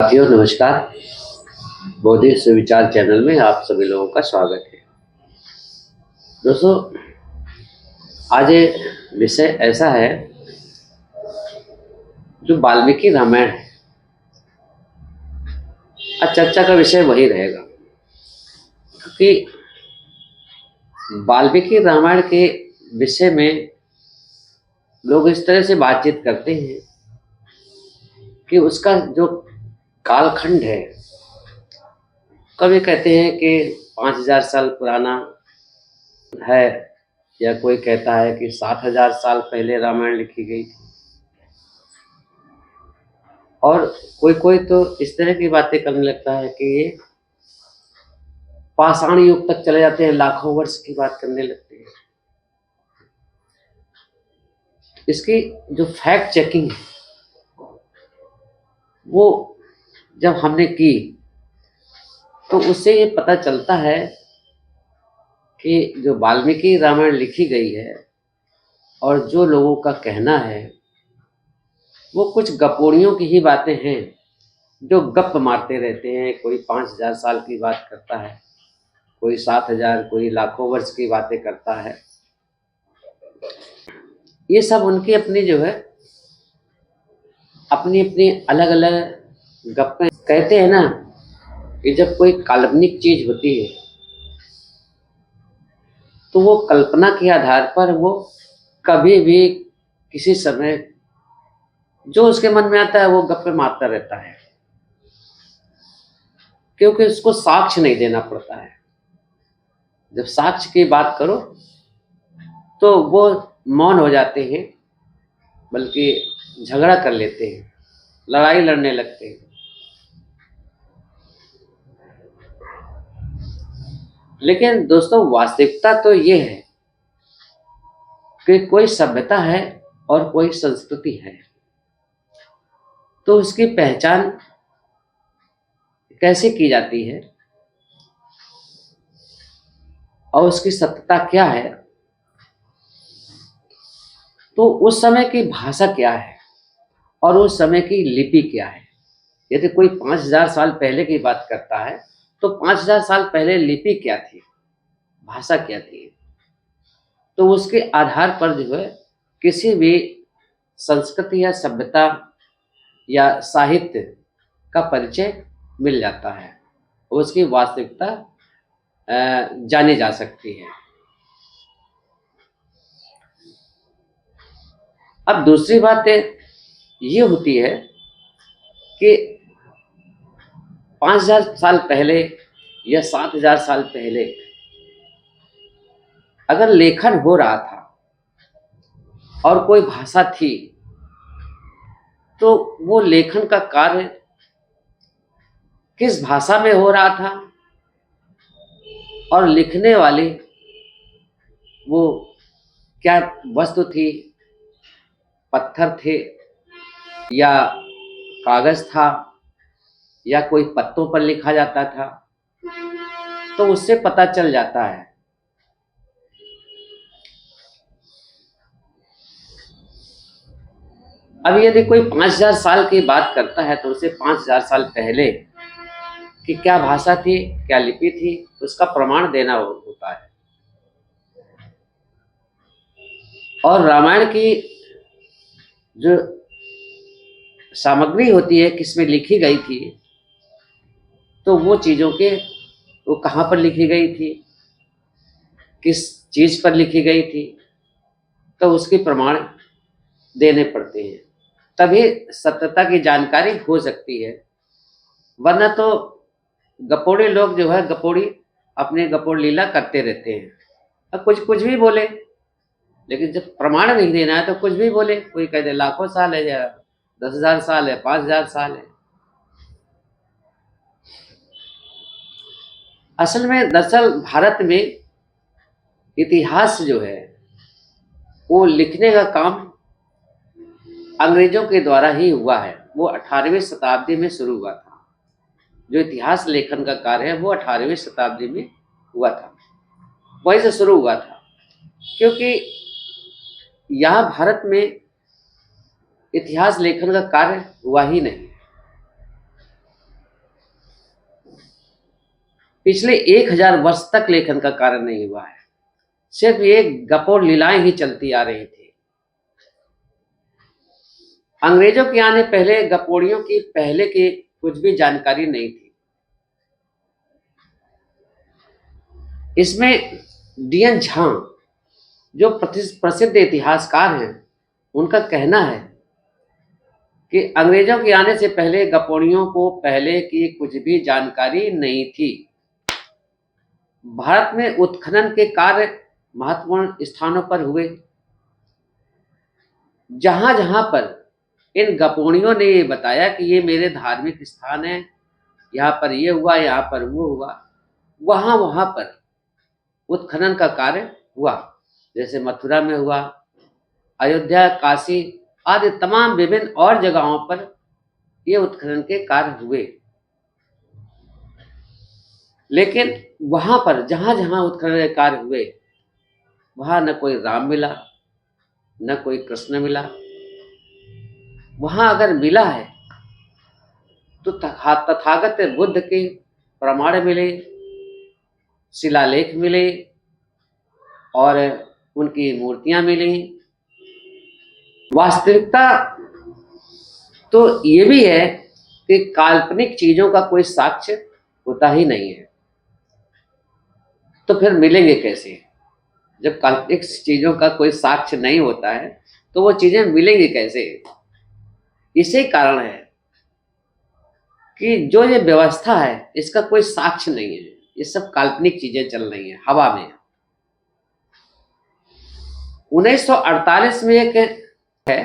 साथियों नमस्कार। बौद्धिक सुविचार चैनल में आप सभी लोगों का स्वागत है। दोस्तों, आज ये विषय ऐसा है जो वाल्मीकि रामायण है। आज चर्चा का विषय वही रहेगा क्योंकि वाल्मीकि रामायण के विषय में लोग इस तरह से बातचीत करते हैं कि उसका जो कालखंड है, कभी कहते हैं कि 5000 साल पुराना है, या कोई कहता है कि 7000 साल पहले रामायण लिखी गई थी, और कोई कोई तो इस तरह की बातें करने लगता है कि ये पाषाण युग तक चले जाते हैं, लाखों वर्ष की बात करने लगते हैं। इसकी जो फैक्ट चेकिंग है वो जब हमने की तो उससे ये पता चलता है कि जो वाल्मीकि रामायण लिखी गई है और जो लोगों का कहना है वो कुछ गपोड़ियों की ही बातें हैं जो गप मारते रहते हैं। कोई 5000 साल की बात करता है, कोई 7000, कोई लाखों वर्ष की बातें करता है। ये सब उनकी अपनी जो है अपनी अपनी अलग अलग गप्पें। कहते हैं ना कि जब कोई काल्पनिक चीज होती है तो वो कल्पना के आधार पर वो कभी भी किसी समय जो उसके मन में आता है वो गप्पे मारता रहता है, क्योंकि उसको साक्ष्य नहीं देना पड़ता है। जब साक्ष्य की बात करो तो वो मौन हो जाते हैं, बल्कि झगड़ा कर लेते हैं, लड़ाई लड़ने लगते हैं। लेकिन दोस्तों, वास्तविकता तो ये है कि कोई सभ्यता है और कोई संस्कृति है, तो उसकी पहचान कैसे की जाती है और उसकी सत्यता क्या है, तो उस समय की भाषा क्या है और उस समय की लिपि क्या है। यदि कोई 5000 साल पहले की बात करता है तो 5000 साल पहले लिपि क्या थी, भाषा क्या थी, तो उसके आधार पर जो है किसी भी संस्कृति या सभ्यता या साहित्य का परिचय मिल जाता है, उसकी वास्तविकता जानी जा सकती है। अब दूसरी बात ये होती है कि 5000 साल पहले या 7000 साल पहले अगर लेखन हो रहा था और कोई भाषा थी, तो वो लेखन का कार्य किस भाषा में हो रहा था और लिखने वाले वो क्या वस्तु थी, पत्थर थे या कागज था या कोई पत्तों पर लिखा जाता था, तो उससे पता चल जाता है। अब यदि कोई 5000 साल की बात करता है तो उसे 5000 साल पहले कि क्या भाषा थी, क्या लिपि थी, उसका प्रमाण देना होता है। और रामायण की जो सामग्री होती है, किसमें लिखी गई थी, तो वो चीज़ों के वो कहाँ पर लिखी गई थी, किस चीज़ पर लिखी गई थी, तो उसके प्रमाण देने पड़ते हैं, तभी सत्यता की जानकारी हो सकती है। वरना तो गपोड़े लोग जो है गपोड़ी अपने गपोड़ लीला करते रहते हैं, अब कुछ कुछ भी बोले, लेकिन जब प्रमाण नहीं देना है तो कुछ भी बोले। कोई कह दे लाखों साल है या 10,000 साल है, 5000 साल है। असल में दरअसल भारत में इतिहास जो है वो लिखने का काम अंग्रेजों के द्वारा ही हुआ है। वो 18वीं शताब्दी में शुरू हुआ था। जो इतिहास लेखन का कार्य है वो 18वीं शताब्दी में हुआ था, वहीं से शुरू हुआ था, क्योंकि यहाँ भारत में इतिहास लेखन का कार्य हुआ ही नहीं। पिछले 1000 वर्ष तक लेखन का कार्य नहीं हुआ है। सिर्फ ये गपोड़ लीलाएं ही चलती आ रही थी। अंग्रेजों के आने पहले गपोड़ियों की पहले की कुछ भी जानकारी नहीं थी। इसमें डीएन झा जो प्रसिद्ध इतिहासकार हैं, उनका कहना है कि अंग्रेजों के आने से पहले गपोड़ियों को पहले की कुछ भी जानकारी नहीं थी। भारत में उत्खनन के कार्य महत्वपूर्ण स्थानों पर हुए। जहां जहां पर इन गपोड़ियों ने ये बताया कि ये मेरे धार्मिक स्थान है, यहाँ पर ये हुआ, यहाँ पर वो हुआ, वहां वहां पर उत्खनन का कार्य हुआ। जैसे मथुरा में हुआ, अयोध्या, काशी आदि तमाम विभिन्न और जगहों पर ये उत्खनन के कार्य हुए। लेकिन वहां पर जहां जहां उत्खनन के कार्य हुए, वहां न कोई राम मिला, न कोई कृष्ण मिला। वहां अगर मिला है तो तथागत बुद्ध के प्रमाण मिले, शिलालेख मिले और उनकी मूर्तियां मिली। वास्तविकता तो ये भी है कि काल्पनिक चीजों का कोई साक्ष्य होता ही नहीं है, तो फिर मिलेंगे कैसे? जब काल्पनिक चीजों का कोई साक्ष्य नहीं होता है तो वो चीजें मिलेंगी कैसे? इसी कारण है कि जो ये व्यवस्था है इसका कोई साक्ष्य नहीं है, ये सब काल्पनिक चीजें चल रही हैं हवा में। 1948 में एक है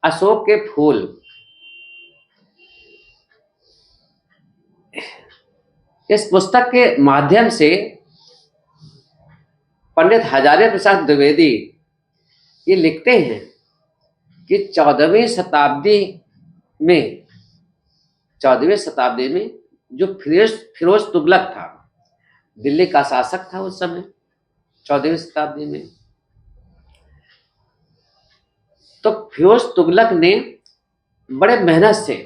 अशोक के फूल। इस पुस्तक के माध्यम से पंडित हजारे प्रसाद द्विवेदी ये लिखते हैं कि 14वीं शताब्दी में जो फिरोज तुगलक था, दिल्ली का शासक था उस समय 14वीं शताब्दी में, तो फिरोज तुगलक ने बड़े मेहनत से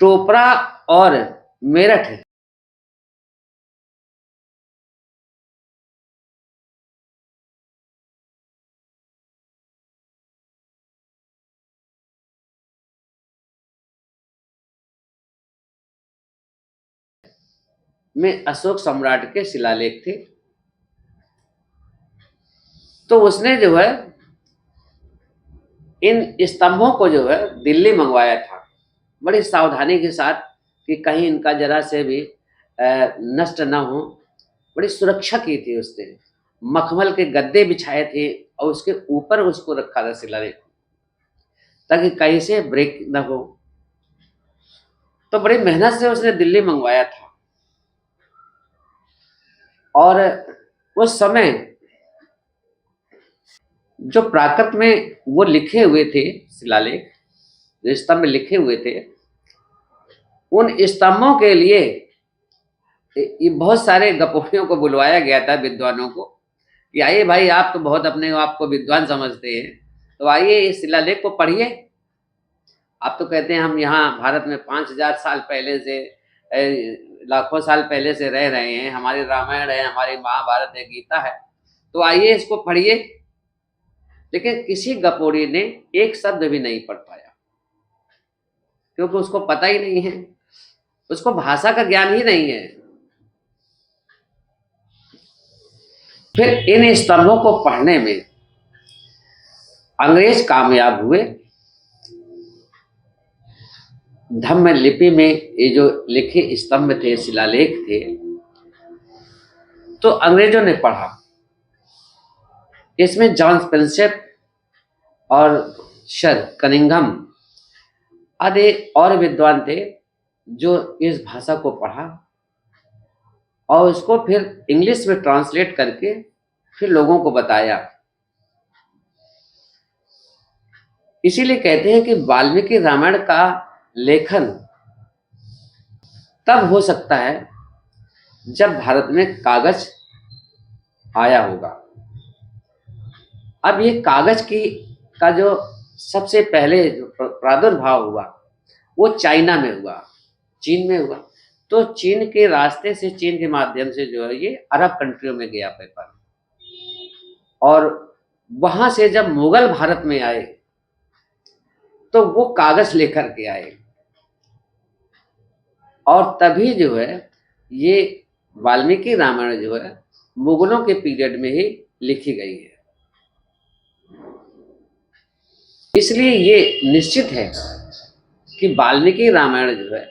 टोपरा और मेरठ में अशोक सम्राट के शिलालेख थे। तो उसने जो है इन स्तंभों को जो है दिल्ली मंगवाया था बड़ी सावधानी के साथ कि कहीं इनका जरा से भी नष्ट न हो। बड़ी सुरक्षा की थी उसने, मखमल के गद्दे बिछाए थे और उसके ऊपर उसको रखा था शिलालेख, ताकि कहीं से ब्रेक न हो। तो बड़ी मेहनत से उसने दिल्ली मंगवाया था। और उस समय जो प्राकृत में वो लिखे हुए थे शिलालेख, जो स्तंभ में लिखे हुए थे, उन स्तंभों के लिए ये बहुत सारे गपोड़ियों को बुलवाया गया था, विद्वानों को, कि आइए भाई, आप तो बहुत अपने आप को विद्वान समझते हैं, तो आइए इस शिलालेख को पढ़िए। आप तो कहते हैं हम यहाँ भारत में 5000 साल पहले से, लाखों साल पहले से रह रहे हैं, हमारी रामायण है, हमारी महाभारत है, गीता है, तो आइए इसको पढ़िए। लेकिन किसी गपोड़ी ने एक शब्द भी नहीं पढ़ पाया, क्योंकि उसको पता ही नहीं है, उसको भाषा का ज्ञान ही नहीं है। फिर इन स्तंभों को पढ़ने में अंग्रेज कामयाब हुए। धम्म लिपि में ये जो लिखे स्तंभ थे, शिलालेख थे, तो अंग्रेजों ने पढ़ा। इसमें जॉन स्पेंसर और सर कनिंघम आदि और विद्वान थे जो इस भाषा को पढ़ा और उसको फिर इंग्लिश में ट्रांसलेट करके फिर लोगों को बताया। इसीलिए कहते हैं कि वाल्मीकि रामायण का लेखन तब हो सकता है जब भारत में कागज आया होगा। अब ये कागज का जो सबसे पहले जो प्रादुर्भाव हुआ वो चाइना में हुआ, चीन में हुआ। तो चीन के रास्ते से, चीन के माध्यम से जो है ये अरब कंट्रियों में गया पेपर। और वहां से जब मुगल भारत में आए तो वो कागज लेकर के आए, और तभी जो है ये वाल्मीकि रामायण जो है मुगलों के पीरियड में ही लिखी गई है। इसलिए ये निश्चित है कि वाल्मीकि रामायण जो है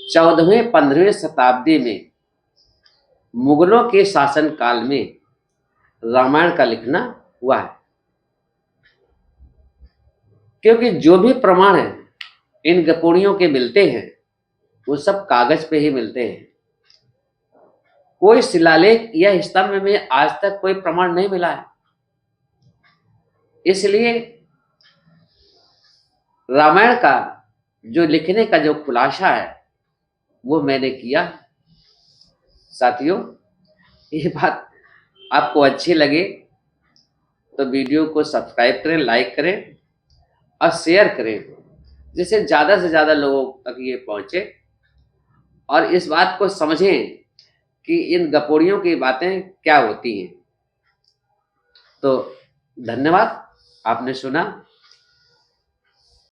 14वें 15वें शताब्दी में मुगलों के शासन काल में रामायण का लिखना हुआ है। क्योंकि जो भी प्रमाण है इन गपोड़ियों के मिलते हैं वो सब कागज पे ही मिलते हैं। कोई शिलालेख या स्तंभ में आज तक कोई प्रमाण नहीं मिला है। इसलिए रामायण का जो लिखने का जो खुलासा है वो मैंने किया। साथियों, ये बात आपको अच्छी लगे तो वीडियो को सब्सक्राइब करें, लाइक करें और शेयर करें, जिससे ज़्यादा से ज़्यादा लोगों तक ये पहुँचे और इस बात को समझें कि इन गपोड़ियों की बातें क्या होती हैं। तो धन्यवाद, आपने सुना।